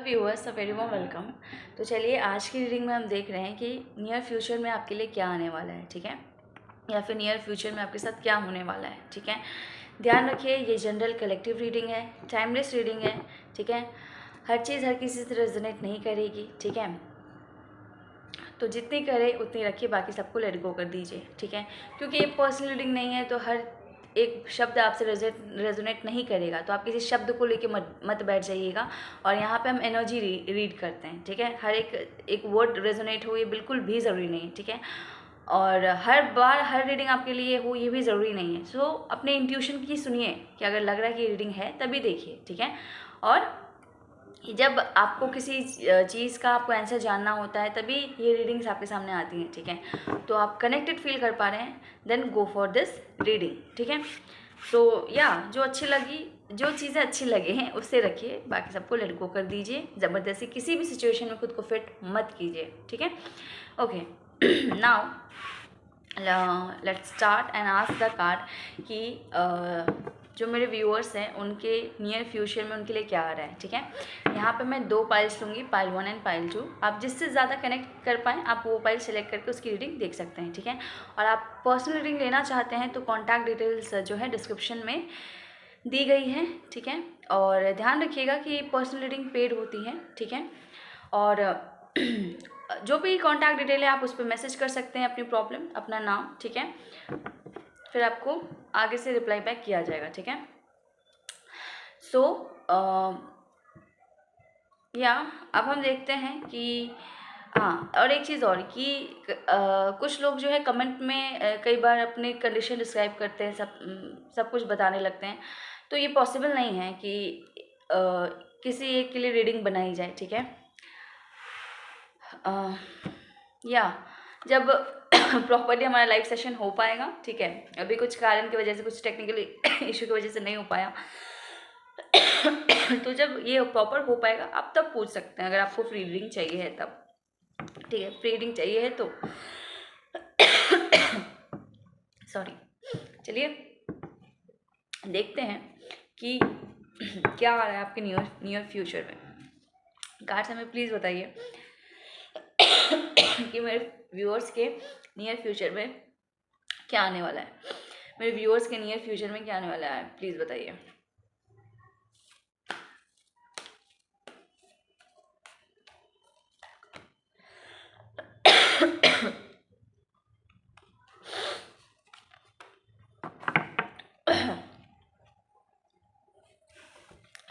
Viewers, very warm welcome. तो चलिए आज की रीडिंग में हम देख रहे हैं कि नियर फ्यूचर में आपके लिए क्या आने वाला है, ठीक है, या फिर नियर फ्यूचर में आपके साथ क्या होने वाला है, ठीक है। ध्यान रखिए, ये जनरल कलेक्टिव रीडिंग है, टाइमलेस रीडिंग है, ठीक है। हर चीज़ हर किसी से रेजोनेट नहीं करेगी, ठीक है। तो जितनी करे उतनी रखिए, बाकी सबको लेट गो कर दीजिए, ठीक है। क्योंकि ये पर्सनल रीडिंग नहीं है तो हर एक शब्द आपसे रेजोनेट नहीं करेगा, तो आप किसी शब्द को लेके मत बैठ जाइएगा। और यहाँ पे हम एनर्जी रीड करते हैं, ठीक है। हर एक वर्ड रेजोनेट हो ये बिल्कुल भी ज़रूरी नहीं है, ठीक है। और हर बार हर रीडिंग आपके लिए हो ये भी ज़रूरी नहीं है। सो अपने इंट्यूशन की सुनिए कि अगर लग रहा है कि रीडिंग है तभी देखिए, ठीक है। और जब आपको किसी चीज़ का आपको आंसर जानना होता है तभी ये रीडिंग्स आपके सामने आती हैं, ठीक है। तो आप कनेक्टेड फील कर पा रहे हैं, then go for this reading, ठीक है। तो या जो अच्छी लगी, जो चीज़ें अच्छी लगे हैं उससे रखिए, बाकी सबको लेट गो कर दीजिए। ज़बरदस्ती किसी भी सिचुएशन में खुद को फिट मत कीजिए, ठीक है। Okay, now let's start and ask the card कि जो मेरे व्यूअर्स हैं उनके नियर फ्यूचर में उनके लिए क्या आ रहा है, ठीक है। यहाँ पे मैं 2 पाइल्स लूँगी, पाइल 1 एंड पाइल 2। आप जिससे ज़्यादा कनेक्ट कर पाएँ आप वो पाइल सेलेक्ट करके उसकी रीडिंग देख सकते हैं, ठीक है। और आप पर्सनल रीडिंग लेना चाहते हैं तो कॉन्टैक्ट डिटेल्स जो है डिस्क्रिप्शन में दी गई है, ठीक है। और ध्यान रखिएगा कि पर्सनल रीडिंग पेड होती है, ठीक है। और जो भी कॉन्टैक्ट डिटेल है आप उस पर मैसेज कर सकते हैं, अपनी प्रॉब्लम, अपना नाम, ठीक है। फिर आपको आगे से रिप्लाई बैक किया जाएगा, ठीक है। सो या अब हम देखते हैं कि हाँ, और एक चीज़ और कि कुछ लोग जो है कमेंट में कई बार अपने कंडीशन डिस्क्राइब करते हैं, सब कुछ बताने लगते हैं। तो ये पॉसिबल नहीं है कि किसी एक के लिए रीडिंग बनाई जाए, ठीक है। या जब प्रॉपरली हमारा लाइव सेशन हो पाएगा, ठीक है। अभी कुछ कारण की वजह से, कुछ टेक्निकल इशू की वजह से नहीं हो पाया। तो जब ये प्रॉपर हो पाएगा आप तब पूछ सकते हैं, अगर आपको फ्री रीडिंग चाहिए है तब, ठीक है। फ्री रीडिंग चाहिए है तो सॉरी, चलिए देखते हैं कि क्या आ रहा है आपके नियर फ्यूचर में। कार्ड हमें प्लीज़ बताइए कि मेरे व्यूअर्स के नियर फ्यूचर में क्या आने वाला है। मेरे व्यूअर्स के नियर फ्यूचर में क्या आने वाला है, प्लीज़ बताइए।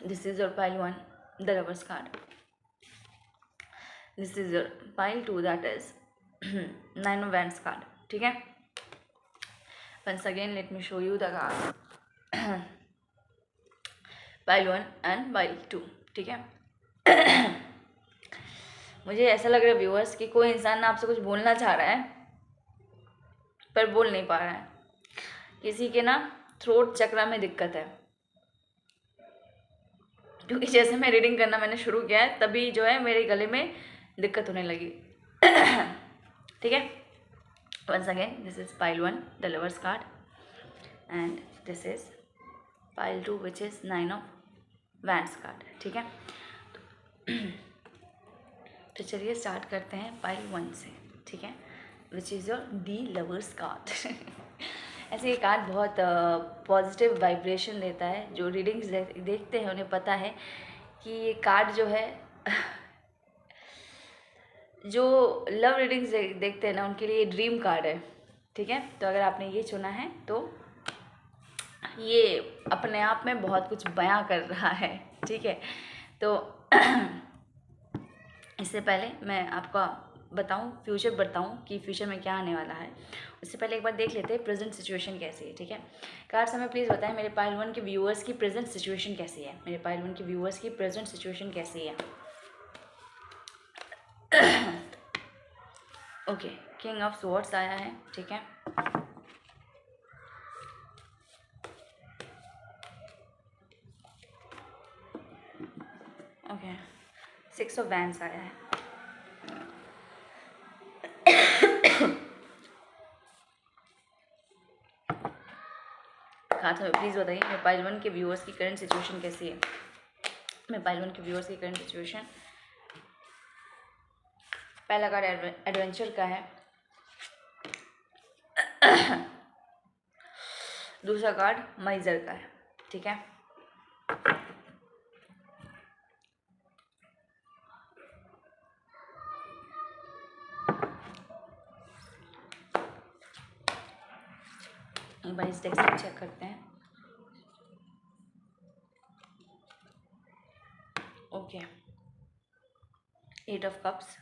This is your pile 1, the Lovers card. This is your pile 2, that is 9 of Wands card, ठीक है। Once again let me show you the card. pile 1 and pile 2, ठीक है। मुझे ऐसा लग रहा है व्यूअर्स कि कोई इंसान आपसे कुछ बोलना चाह रहा है पर बोल नहीं पा रहा है। किसी के ना थ्रोट चक्र में दिक्कत है, क्योंकि जैसे मैं रीडिंग करना मैंने शुरू किया है तभी जो है मेरे गले में दिक्कत होने लगी। ठीक है। Once again this is pile 1, the lovers card, and this is pile 2 which is 9 of wands card, ठीक है। तो चलिए स्टार्ट करते हैं पाइल 1 से, ठीक है, which is your the lovers card. ऐसे ये कार्ड बहुत पॉजिटिव वाइब्रेशन देता है। जो रीडिंग्स देखते हैं उन्हें पता है कि ये कार्ड जो है जो लव रीडिंग्स देखते हैं ना उनके लिए ड्रीम कार्ड है, ठीक है। तो अगर आपने ये चुना है तो ये अपने आप में बहुत कुछ बयां कर रहा है, ठीक है। तो इससे पहले मैं आपको बताऊं, फ्यूचर बताऊं कि फ्यूचर में क्या आने वाला है, उससे पहले एक बार देख लेते हैं प्रेजेंट सिचुएशन कैसी है, ठीक है। कार्ड्स हमें प्लीज़ बताएं मेरे पाइल 1 के व्यूअर्स की प्रेजेंट सिचुएशन कैसी है। मेरे पाइल 1 के व्यूअर्स की प्रेजेंट सिचुएशन कैसी है। ओके, किंग ऑफ स्वॉर्ड्स आया है, ठीक है। ओके, 6 ऑफ वैंड्स आया है। कार्ड्स हमें प्लीज़ बताइए मेरे पाइल 1 के व्यूअर्स की करंट सिचुएशन कैसी है। मैं पाइल 1 के व्यूअर्स की करंट सिचुएशन। पहला कार्ड एडवेंचर का है, दूसरा कार्ड माइजर का है, ठीक है। एक बार इस डेक से चेक करते हैं। Okay, 8 of cups,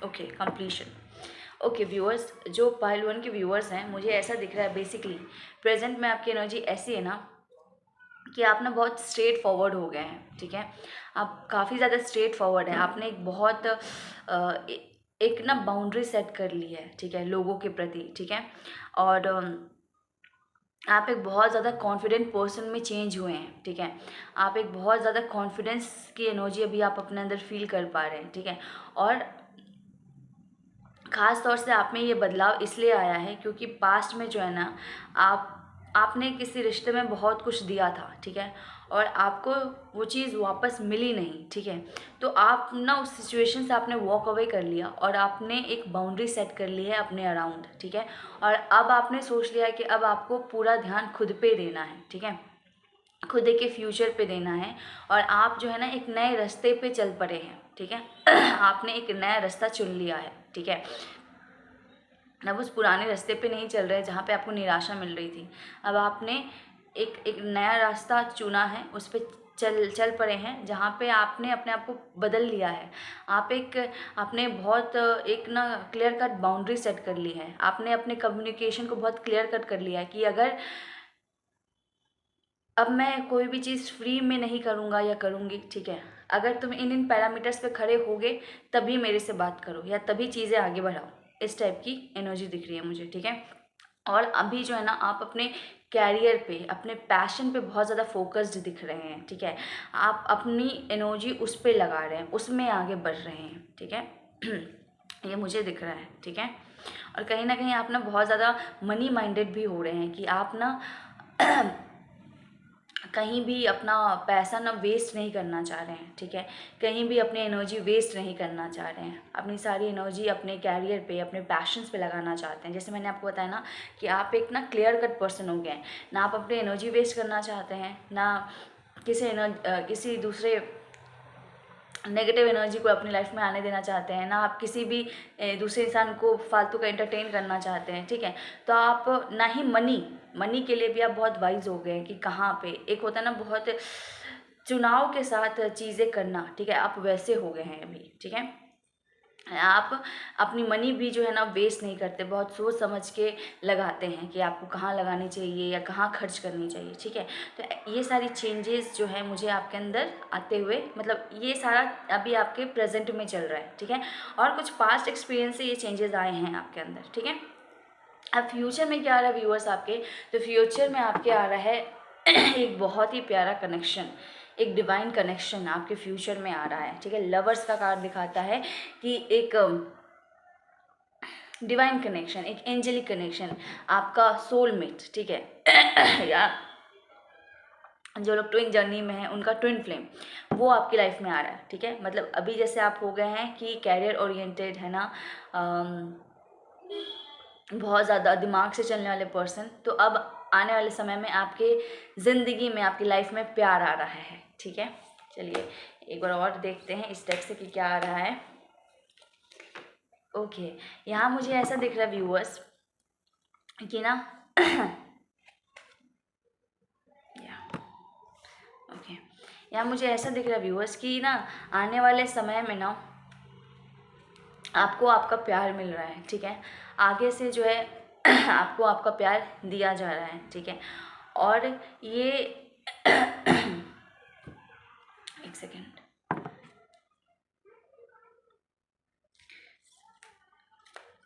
okay, completion. Okay viewers, जो पाइल 1 के व्यूअर्स हैं, मुझे ऐसा दिख रहा है बेसिकली प्रेजेंट में आपकी एनर्जी ऐसी है ना कि आप ना बहुत स्ट्रेट फॉरवर्ड हो गए हैं, ठीक है। आप काफ़ी ज़्यादा स्ट्रेट फॉरवर्ड हैं। आपने एक बहुत एक ना बाउंड्री सेट कर ली है, ठीक है, लोगों के प्रति, ठीक है। और आप एक बहुत ज़्यादा कॉन्फिडेंट पर्सन में चेंज हुए हैं, ठीक है। आप एक बहुत ज़्यादा कॉन्फिडेंस की एनर्जी अभी आप अपने अंदर फील कर पा रहे हैं, ठीक है। और ख़ास तौर से आप में ये बदलाव इसलिए आया है क्योंकि पास्ट में जो है ना आपने किसी रिश्ते में बहुत कुछ दिया था, ठीक है, और आपको वो चीज़ वापस मिली नहीं, ठीक है। तो आप ना उस सिचुएशन से आपने वॉक अवे कर लिया और आपने एक बाउंड्री सेट कर ली है अपने अराउंड, ठीक है। और अब आपने सोच लिया कि अब आपको पूरा ध्यान खुद पे देना है, ठीक है, खुद के फ्यूचर पे देना है। और आप जो है ना एक नए रास्ते पे चल पड़े हैं, ठीक है। आपने एक नया रास्ता चुन लिया है, ठीक है। अब उस पुराने रास्ते पे नहीं चल रहे जहाँ पे आपको निराशा मिल रही थी। अब आपने एक नया रास्ता चुना है, उस पे चल पड़े हैं जहाँ पे आपने अपने आप को बदल लिया है। आपने बहुत एक ना क्लियर कट बाउंड्री सेट कर ली है। आपने अपने कम्युनिकेशन को बहुत क्लियर कट कर लिया है कि अगर अब मैं कोई भी चीज़ फ्री में नहीं करूँगा या करूँगी, ठीक है। अगर तुम इन पैरामीटर्स पे खड़े होगे तभी मेरे से बात करो या तभी चीज़ें आगे बढ़ाओ। इस टाइप की एनर्जी दिख रही है मुझे, ठीक है। और अभी जो है ना आप अपने कैरियर पे, अपने पैशन पे बहुत ज़्यादा फोकस्ड दिख रहे हैं, ठीक है। आप अपनी एनर्जी उस पे लगा रहे हैं, उसमें आगे बढ़ रहे हैं, ठीक है। ये मुझे दिख रहा है, ठीक है। और कहीं ना कहीं आप ना बहुत ज़्यादा मनी माइंडेड भी हो रहे हैं कि आप ना कहीं भी अपना पैसा ना वेस्ट नहीं करना चाह रहे हैं, ठीक है। कहीं भी अपनी एनर्जी वेस्ट नहीं करना चाह रहे हैं। अपनी सारी एनर्जी अपने कैरियर पे, अपने पैशंस पे लगाना चाहते हैं। जैसे मैंने आपको बताया ना कि आप एक ना क्लियर कट पर्सन हो गए हैं। ना आप अपनी एनर्जी वेस्ट करना चाहते हैं, ना किसी दूसरे नेगेटिव एनर्जी को अपनी लाइफ में आने देना चाहते हैं, ना आप किसी भी दूसरे इंसान को फालतू का एंटरटेन करना चाहते हैं, ठीक है। तो आप ना ही मनी के लिए भी आप बहुत वाइज हो गए हैं कि कहाँ पे एक होता है ना बहुत चुनाव के साथ चीज़ें करना, ठीक है, आप वैसे हो गए हैं अभी, ठीक है। आप अपनी मनी भी जो है ना वेस्ट नहीं करते, बहुत सोच समझ के लगाते हैं कि आपको कहाँ लगानी चाहिए या कहाँ खर्च करनी चाहिए, ठीक है। तो ये सारी चेंजेस जो है मुझे आपके अंदर आते हुए, मतलब ये सारा अभी आपके प्रेजेंट में चल रहा है, ठीक है। और कुछ पास्ट एक्सपीरियंस से ये चेंजेस आए हैं आपके अंदर, ठीक है। अब फ्यूचर में क्या आ रहा है व्यूअर्स आपके, तो फ्यूचर में आपके आ रहा है एक बहुत ही प्यारा कनेक्शन, एक डिवाइन कनेक्शन आपके फ्यूचर में आ रहा है, ठीक है। लवर्स का कार्ड दिखाता है कि एक डिवाइन कनेक्शन, एक एंजेलिक कनेक्शन, आपका सोलमेट, ठीक है। या जो लोग ट्विन जर्नी में हैं उनका ट्विन फ्लेम वो आपकी लाइफ में आ रहा है, ठीक है। मतलब अभी जैसे आप हो गए हैं कि कैरियर ओरिएंटेड है ना, बहुत ज़्यादा दिमाग से चलने वाले पर्सन, तो अब आने वाले समय में आपके ज़िंदगी में, आपकी लाइफ में प्यार आ रहा है, ठीक है। चलिए एक बार और देखते हैं इस डेक से कि क्या आ रहा है। ओके, यहाँ मुझे ऐसा दिख रहा है व्यूअर्स कि ना ओके, यहाँ मुझे ऐसा दिख रहा है व्यूअर्स कि ना आने वाले समय में ना आपको आपका प्यार मिल रहा है, ठीक है। आगे से जो है आपको आपका प्यार दिया जा रहा है, ठीक है। और ये एक सेकेंड,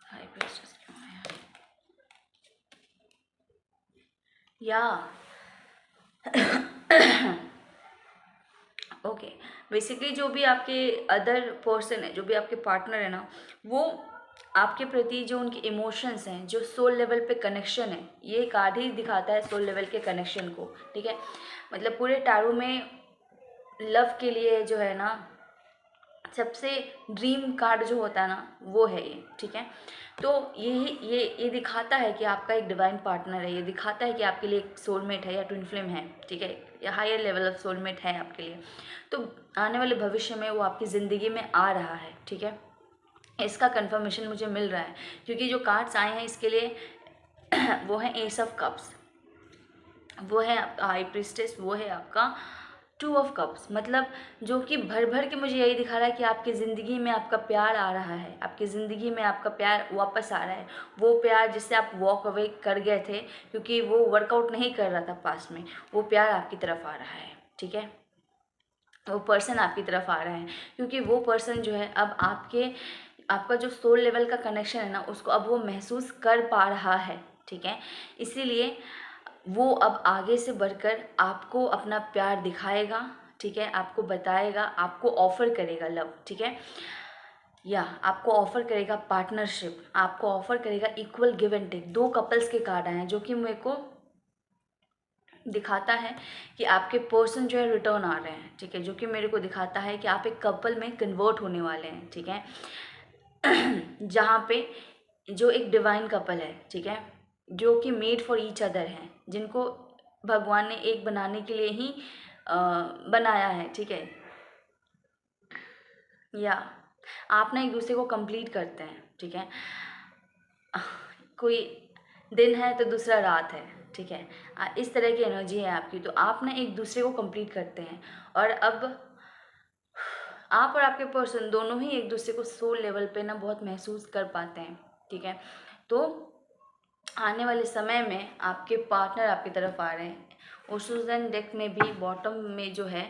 हाई प्रेशर क्यों आया या ओके, बेसिकली जो भी आपके अदर पर्सन है, जो भी आपके पार्टनर है ना, वो आपके प्रति जो उनके इमोशंस हैं, जो सोल लेवल पे कनेक्शन है, ये कार्ड ही दिखाता है सोल लेवल के कनेक्शन को, ठीक है। मतलब पूरे टैरो में लव के लिए जो है ना सबसे ड्रीम कार्ड जो होता है ना वो है ये, ठीक है। तो ये दिखाता है कि आपका एक डिवाइन पार्टनर है, ये दिखाता है कि आपके लिए एक सोलमेट है या ट्विन फ्लेम है, ठीक है, या हायर लेवल ऑफ सोलमेट है आपके लिए। तो आने वाले भविष्य में वो आपकी ज़िंदगी में आ रहा है, ठीक है। इसका कंफर्मेशन मुझे मिल रहा है क्योंकि जो कार्ड्स आए हैं इसके लिए वो है एस ऑफ कप्स, वो है आपका हाई प्रिस्टेस, वो है आपका टू ऑफ कप्स। मतलब जो कि भर भर के मुझे यही दिखा रहा है कि आपकी ज़िंदगी में आपका प्यार आ रहा है, आपकी ज़िंदगी में आपका प्यार वापस आ रहा है। वो प्यार जिससे आप वॉक अवे कर गए थे क्योंकि वो वर्कआउट नहीं कर रहा था पास में, वो प्यार आपकी तरफ आ रहा है, ठीक है। वो पर्सन आपकी तरफ आ रहा है क्योंकि वो पर्सन जो है अब आपका जो सोल लेवल का कनेक्शन है ना उसको अब वो महसूस कर पा रहा है, ठीक है। इसीलिए वो अब आगे से बढ़कर आपको अपना प्यार दिखाएगा, ठीक है, आपको बताएगा, आपको ऑफ़र करेगा लव, ठीक है, या आपको ऑफ़र करेगा पार्टनरशिप, आपको ऑफ़र करेगा equal give and take. 2 couples के कार्ड आए हैं जो कि मेरे को दिखाता है कि आपके पर्सन जो है रिटर्न आ रहे हैं, ठीक है, जो कि मेरे को दिखाता है कि आप एक कपल में कन्वर्ट होने वाले हैं, ठीक है। जहाँ पे जो एक डिवाइन कपल है, ठीक है, जो कि मेड फॉर ईच अदर हैं, जिनको भगवान ने एक बनाने के लिए ही बनाया है, ठीक है, या आप ना एक दूसरे को कंप्लीट करते हैं, ठीक है। कोई दिन है तो दूसरा रात है, ठीक है, इस तरह की एनर्जी है आपकी। तो आप ना एक दूसरे को कंप्लीट करते हैं और अब आप और आपके पर्सन दोनों ही एक दूसरे को सोल लेवल पे ना बहुत महसूस कर पाते हैं, ठीक है। तो आने वाले समय में आपके पार्टनर आपकी तरफ आ रहे हैं। ओशुज़न डेक में भी बॉटम में जो है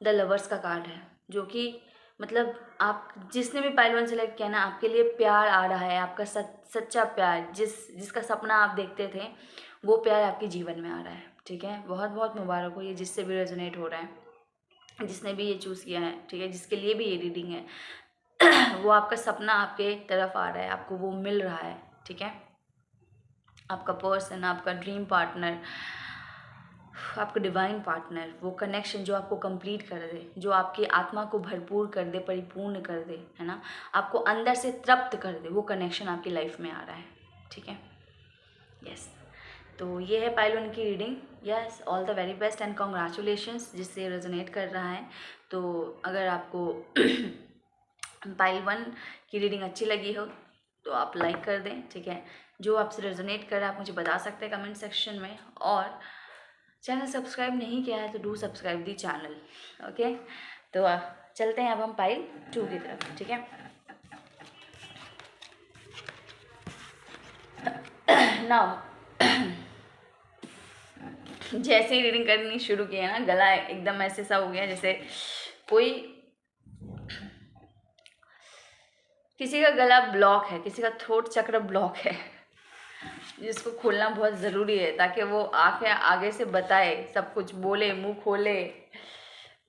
द लवर्स का कार्ड है, जो कि मतलब आप जिसने भी पाइल 1 सेलेक्ट किया ना आपके लिए प्यार आ रहा है, आपका सच्चा प्यार, जिसका सपना आप देखते थे वो प्यार आपके जीवन में आ रहा है, ठीक है। बहुत बहुत मुबारक हो ये जिससे भी रेजोनेट हो रहा है, जिसने भी ये चूज़ किया है, ठीक है, जिसके लिए भी ये रीडिंग है। वो आपका सपना आपके तरफ आ रहा है, आपको वो मिल रहा है, ठीक है। आपका पर्सन, आपका ड्रीम पार्टनर, आपका डिवाइन पार्टनर, वो कनेक्शन जो आपको कंप्लीट कर दे, जो आपकी आत्मा को भरपूर कर दे, परिपूर्ण कर दे, है ना, आपको अंदर से तृप्त कर दे, वो कनेक्शन आपकी लाइफ में आ रहा है, ठीक है। यस, तो ये है पाइल 1 की reading. Yes, all the very best and congratulations जिससे रेजोनेट कर रहा है। तो अगर आपको पाइल 1 की रीडिंग अच्छी लगी हो तो आप लाइक कर दें, ठीक है। जो आपसे रेजोनेट कर रहा है आप मुझे बता सकते हैं कमेंट सेक्शन में, और चैनल सब्सक्राइब नहीं किया है तो do subscribe the channel, okay. तो चलते हैं अब हम पाइल 2 की तरफ, ठीक है। नाउ जैसे ही रीडिंग करनी शुरू की है ना गला एकदम ऐसे सा हो गया जैसे कोई किसी का गला ब्लॉक है, किसी का थ्रोट चक्र ब्लॉक है, जिसको खोलना बहुत ज़रूरी है ताकि वो आके आगे से बताए, सब कुछ बोले, मुंह खोले,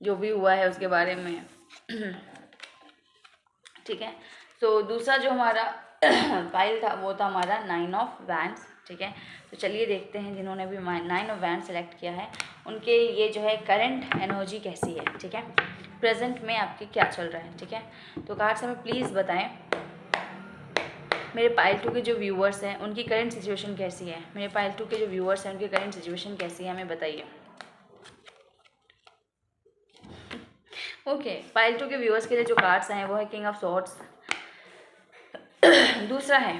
जो भी हुआ है उसके बारे में। ठीक है। तो दूसरा जो हमारा फाइल था वो था हमारा 9 ऑफ वैंड्स, ठीक है। तो चलिए देखते हैं जिन्होंने भी 9 ऑफ वैंड्स सेलेक्ट किया है उनके ये जो है करंट एनर्जी कैसी है, ठीक है, प्रेजेंट में आपके क्या चल रहा है, ठीक है। तो कार्ड्स हमें प्लीज़ बताएं मेरे पाइल 2 के जो व्यूअर्स हैं उनकी करंट सिचुएशन कैसी है, मेरे पाइल 2 के जो व्यूअर्स हैं उनकी करंट सिचुएशन कैसी है, हमें बताइए। ओके, पाइल 2 के व्यूअर्स के लिए जो कार्ड्स हैं वो है किंग ऑफ सॉर्ड्स, दूसरा है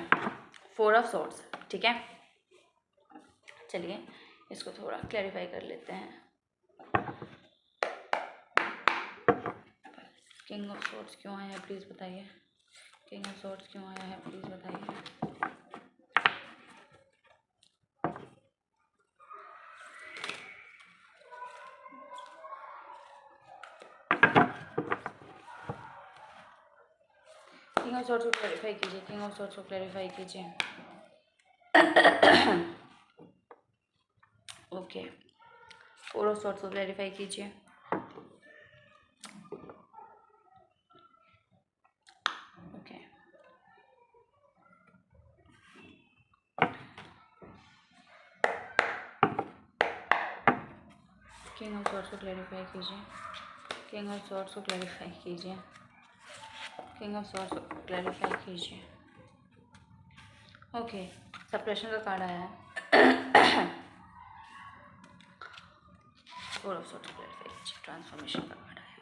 4 ऑफ सॉर्ड्स, ठीक है। चलिए इसको थोड़ा क्लैरिफाई कर लेते हैं। किंग ऑफ सॉर्ड्स क्यों आया है प्लीज़ बताइए, किंग ऑफ सॉर्ड्स क्यों आया है प्लीज़ बताइए। किंग ऑफ सॉर्ड्स को क्लैरिफाई कीजिए, किंग ऑफ सॉर्ड्स को क्लैरिफाई कीजिए। ओके, 4 ऑफ सॉर्ड्स को क्लैरिफाई कीजिए। ओके, किंग ऑफ सॉर्ड्स को क्लैरिफाई कीजिए, किंग ऑफ सॉर्ड्स को क्लैरिफाई कीजिए, किंग ऑफ सॉर्ड्स को क्लैरिफाई कीजिए। ओके, सप्रेशन का कार्ड आया है। फोर ऑफ सॉर्ड्स को क्लैरिफाई कीजिए, ट्रांसफॉर्मेशन का कार्ड आया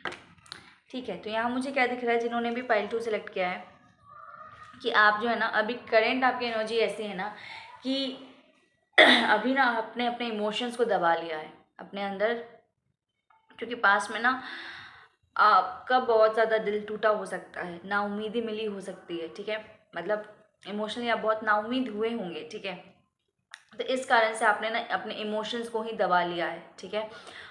है। ठीक है, तो यहाँ मुझे क्या दिख रहा है, जिन्होंने भी पाइल 2 सेलेक्ट किया है, कि आप जो है ना अभी करंट आपकी एनर्जी ऐसी है ना कि अभी ना आपने अपने इमोशंस को दबा लिया है अपने अंदर, क्योंकि पास में ना आपका बहुत ज़्यादा दिल टूटा हो सकता है, नाउम्मीदी मिली हो सकती है, ठीक है, मतलब इमोशनली आप बहुत नाउम्मीद हुए होंगे, ठीक है। तो इस कारण से आपने ना अपने इमोशंस को ही दबा लिया है, ठीक है।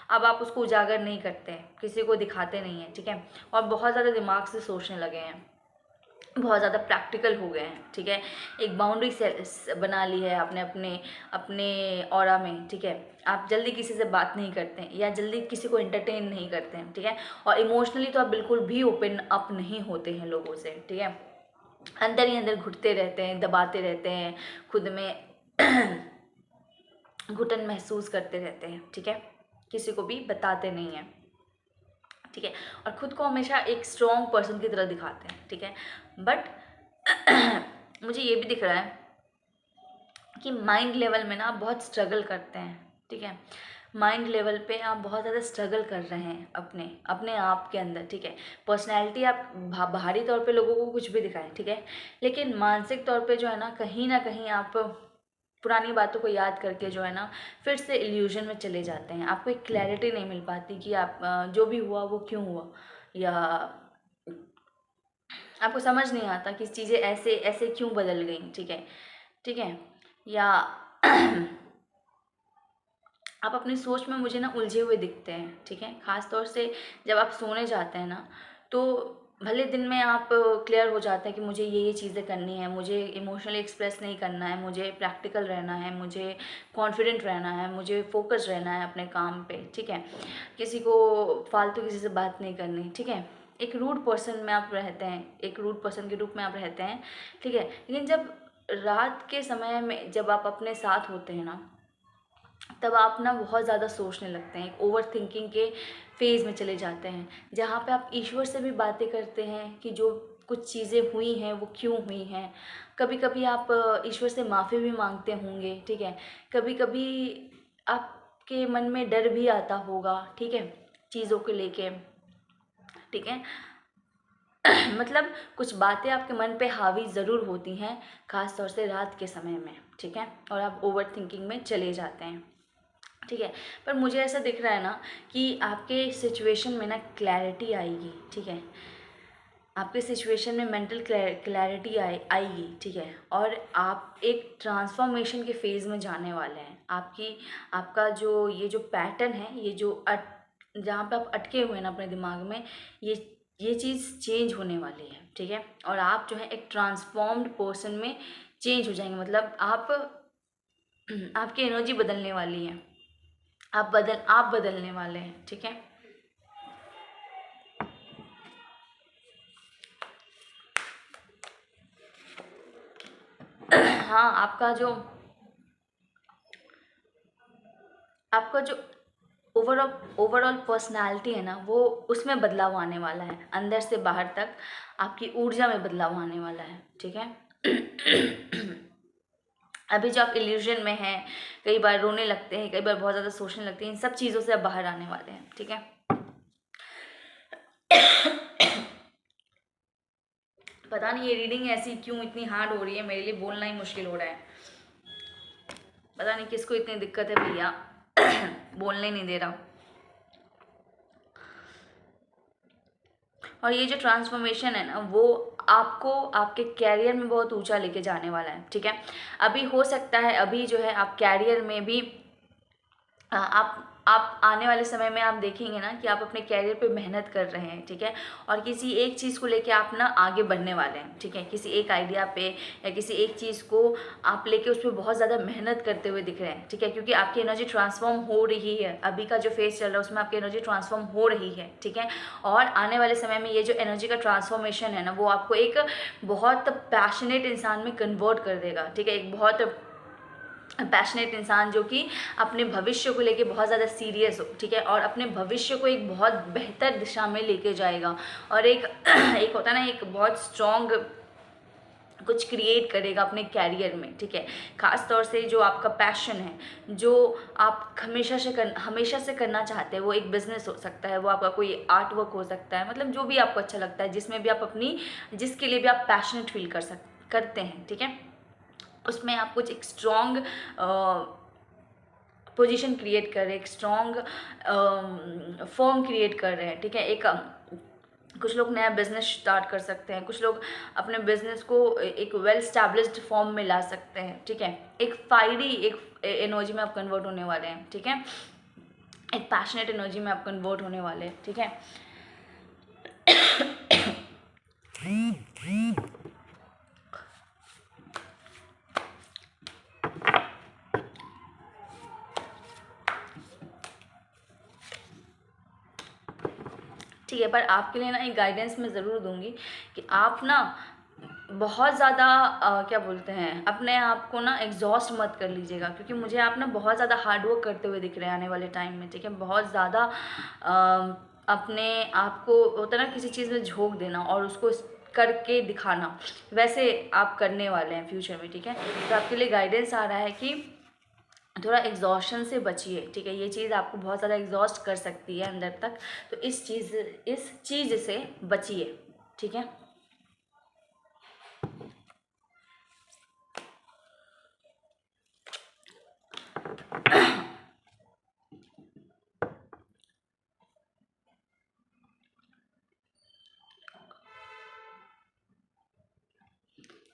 अब आप उसको उजागर नहीं करते हैं, किसी को दिखाते नहीं हैं, ठीक है, और बहुत ज़्यादा दिमाग से सोचने लगे हैं, बहुत ज़्यादा प्रैक्टिकल हो गए हैं, ठीक है। एक बाउंड्री से बना ली है आपने अपने अपने ऑरा में, ठीक है। आप जल्दी किसी से बात नहीं करते हैं या जल्दी किसी को एंटरटेन नहीं करते हैं, ठीक है। और इमोशनली तो आप बिल्कुल भी ओपन अप नहीं होते हैं लोगों से, ठीक है। अंदर ही अंदर घुटते रहते हैं, दबाते रहते हैं, खुद में घुटन महसूस करते रहते हैं, ठीक है, किसी को भी बताते नहीं हैं, ठीक है, और ख़ुद को हमेशा एक स्ट्रॉन्ग पर्सन की तरह दिखाते हैं, ठीक है। बट मुझे ये भी दिख रहा है कि माइंड लेवल में ना आप बहुत स्ट्रगल करते हैं, ठीक है। माइंड लेवल पे आप बहुत ज़्यादा स्ट्रगल कर रहे हैं अपने अपने आप के अंदर, ठीक है। पर्सनैलिटी आप बाहरी तौर पे लोगों को कुछ भी दिखाएं, ठीक है, लेकिन मानसिक तौर पे जो है ना कहीं आप पुरानी बातों को याद करके जो है ना फिर से इल्यूजन में चले जाते हैं। आपको एक क्लैरिटी नहीं मिल पाती कि आप जो भी हुआ वो क्यों हुआ, या आपको समझ नहीं आता कि चीज़ें ऐसे ऐसे क्यों बदल गई, ठीक है, ठीक है। या आप अपनी सोच में मुझे ना उलझे हुए दिखते हैं, ठीक है। ख़ास तौर से जब आप सोने जाते हैं ना, तो भले दिन में आप क्लियर हो जाता है कि मुझे ये चीज़ें करनी है, मुझे इमोशनली एक्सप्रेस नहीं करना है, मुझे प्रैक्टिकल रहना है, मुझे कॉन्फिडेंट रहना है, मुझे फोकस रहना है अपने काम पे, ठीक है, किसी को फालतू किसी से बात नहीं करनी, ठीक है। एक रूड पर्सन में आप रहते हैं, एक रूड पर्सन के रूप में आप रहते हैं, ठीक है। लेकिन जब रात के समय में जब आप अपने साथ होते हैं ना, तब आप ना बहुत ज़्यादा सोचने लगते हैं, एक ओवर थिंकिंग के फेज़ में चले जाते हैं, जहाँ पे आप ईश्वर से भी बातें करते हैं कि जो कुछ चीज़ें हुई हैं वो क्यों हुई हैं। कभी कभी आप ईश्वर से माफ़ी भी मांगते होंगे, ठीक है। कभी कभी आपके मन में डर भी आता होगा, ठीक है, चीज़ों को लेके, ठीक है। मतलब कुछ बातें आपके मन पे हावी ज़रूर होती हैं, ख़ास तौर से रात के समय में, ठीक है, और आप ओवर थिंकिंग में चले जाते हैं, ठीक है। पर मुझे ऐसा दिख रहा है ना कि आपके सिचुएशन में ना क्लैरिटी आएगी, ठीक है, आपके सिचुएशन में मेंटल क्लैरिटी आएगी, ठीक है, और आप एक ट्रांसफॉर्मेशन के फेज़ में जाने वाले हैं। आपका जो ये जो पैटर्न है, ये जो जहाँ पे आप अटके हुए हैं ना अपने दिमाग में, ये चीज़ चेंज होने वाली है, ठीक है, और आप जो है एक ट्रांसफॉर्म्ड पर्सन में चेंज हो जाएंगे। मतलब आपकी एनर्जी बदलने वाली है, आप बदलने वाले हैं, ठीक है। हाँ, आपका जो ओवरऑल पर्सनालिटी है ना, वो उसमें बदलाव आने वाला है, अंदर से बाहर तक आपकी ऊर्जा में बदलाव आने वाला है, ठीक है। अभी जो आप इल्यूजन में हैं, कई बार रोने लगते हैं, कई बार बहुत ज़्यादा सोचने लगते हैं, इन सब चीज़ों से आप बाहर आने वाले हैं, ठीक है। पता नहीं ये रीडिंग ऐसी क्यों इतनी हार्ड हो रही है, मेरे लिए बोलना ही मुश्किल हो रहा है। पता नहीं किसको इतनी दिक्कत है भैया, बोलने नहीं दे रहा। और ये जो ट्रांसफॉर्मेशन है ना, वो आपको आपके कैरियर में बहुत ऊंचा लेके जाने वाला है, ठीक है। अभी हो सकता है, अभी जो है आप कैरियर में भी आप आने वाले समय में आप देखेंगे ना कि आप अपने कैरियर पे मेहनत कर रहे हैं, ठीक है, और किसी एक चीज़ को लेके आप ना आगे बढ़ने वाले हैं, ठीक है। किसी एक आइडिया पे या किसी एक चीज़ को आप लेके उस पर बहुत ज़्यादा मेहनत करते हुए दिख रहे हैं, ठीक है, क्योंकि आपकी एनर्जी ट्रांसफॉर्म हो रही है। अभी का जो फेज चल रहा है उसमें आपकी एनर्जी ट्रांसफॉर्म हो रही है, ठीक है। और आने वाले समय में ये जो एनर्जी का ट्रांसफॉर्मेशन है ना, वो आपको एक बहुत पैशनेट इंसान में कन्वर्ट कर देगा, ठीक है, एक बहुत पैशनेट इंसान जो कि अपने भविष्य को लेके बहुत ज़्यादा सीरियस हो, ठीक है, और अपने भविष्य को एक बहुत बेहतर दिशा में लेके जाएगा, और एक एक होता है ना, एक बहुत स्ट्रॉन्ग कुछ क्रिएट करेगा अपने कैरियर में, ठीक है। ख़ास तौर से जो आपका पैशन है, जो आप हमेशा से करना चाहते हैं, वो एक बिज़नेस हो सकता है, वो आपका कोई आर्ट वर्क हो सकता है, मतलब जो भी आपको अच्छा लगता है, जिसमें भी आप जिसके लिए भी आप पैशनेट फील करते हैं, ठीक है, उसमें आप कुछ एक स्ट्रॉन्ग पोजीशन क्रिएट कर रहे हैं, एक स्ट्रॉन्ग फॉर्म क्रिएट कर रहे हैं, ठीक है। कुछ लोग नया बिजनेस स्टार्ट कर सकते हैं, कुछ लोग अपने बिजनेस को एक वेल स्टैब्लिश्ड फॉर्म में ला सकते हैं, ठीक है। एक फायरी एक एनर्जी में आप कन्वर्ट होने वाले हैं, ठीक है, एक पैशनेट एनर्जी में आप कन्वर्ट होने वाले हैं, ठीक है। ठीक है, पर आपके लिए ना एक गाइडेंस मैं ज़रूर दूंगी कि आप ना बहुत ज़्यादा क्या बोलते हैं, अपने आप को ना एग्जॉस्ट मत कर लीजिएगा, क्योंकि मुझे आप ना बहुत ज़्यादा हार्ड वर्क करते हुए दिख रहे हैं आने वाले टाइम में, ठीक है। बहुत ज़्यादा अपने आप को होता है ना किसी चीज़ में झोंक देना और उसको करके दिखाना, वैसे आप करने वाले हैं फ्यूचर में, ठीक है। तो आपके लिए गाइडेंस आ रहा है कि थोड़ा एग्जॉशन से बचिए, ठीक है। ये चीज़ आपको बहुत ज़्यादा एग्जॉस्ट कर सकती है अंदर तक, तो इस चीज़ से बचिए, ठीक है।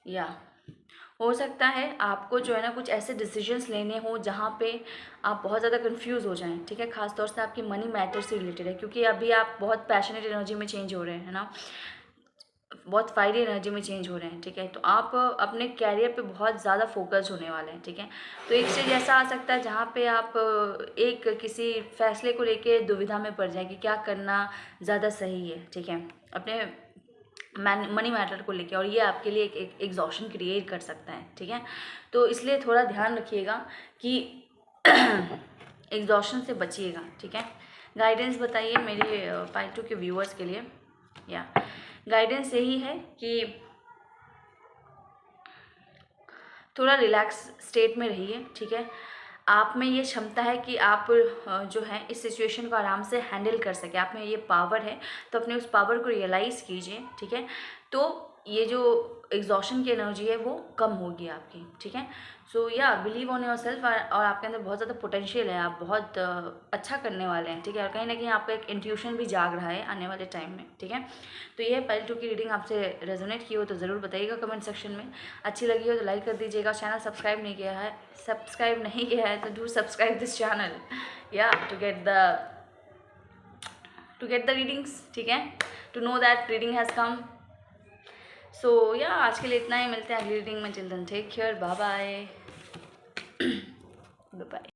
या हो सकता है आपको जो है ना कुछ ऐसे डिसीजंस लेने हो जहाँ पे आप बहुत ज़्यादा कंफ्यूज हो जाएं, ठीक है। खासतौर से आपकी मनी मैटर से रिलेटेड है, क्योंकि अभी आप बहुत पैशनेट एनर्जी में चेंज हो रहे हैं, है ना, बहुत फायरी एनर्जी में चेंज हो रहे हैं, ठीक है। तो आप अपने कैरियर पे बहुत ज़्यादा फोकस होने वाले हैं, ठीक है। तो एक स्टेज ऐसा आ सकता है जहाँ पे आप एक किसी फैसले को लेके दुविधा में पड़ जाए कि क्या करना ज़्यादा सही है, ठीक है, अपने मनी मैटर को लेके, और ये आपके लिए एक एग्जॉशन क्रिएट कर सकता है, ठीक है। तो इसलिए थोड़ा ध्यान रखिएगा कि एग्जॉशन से बचिएगा, ठीक है। गाइडेंस बताइए मेरे पार्ट 2 के व्यूअर्स के लिए। या गाइडेंस यही है कि थोड़ा रिलैक्स स्टेट में रहिए, ठीक है। आप में ये क्षमता है कि आप जो है इस सिचुएशन को आराम से हैंडल कर सके, आप में ये पावर है, तो अपने उस पावर को रियलाइज़ कीजिए, ठीक है। तो ये जो एग्जॉशन की एनर्जी है वो कम होगी आपकी, ठीक है। सो या बिलीव ऑन योर सेल्फ, और आपके अंदर बहुत ज़्यादा पोटेंशियल है, आप बहुत अच्छा करने वाले हैं, ठीक है। और कहीं ना कहीं आपका एक इंट्यूशन भी जाग रहा है आने वाले टाइम में, ठीक है। तो ये पहले 2 की रीडिंग आपसे रेजोनेट की हो तो ज़रूर बताइएगा कमेंट सेक्शन में। अच्छी लगी हो तो लाइक कर दीजिएगा, चैनल सब्सक्राइब नहीं किया है तो डू सब्सक्राइब दिस चैनल, या टू गेट द रीडिंग्स, ठीक है, to know that reading has come. So या आज के लिए इतना ही, मिलते हैं अगली रीडिंग में। Till then take care, bye bye. Bye.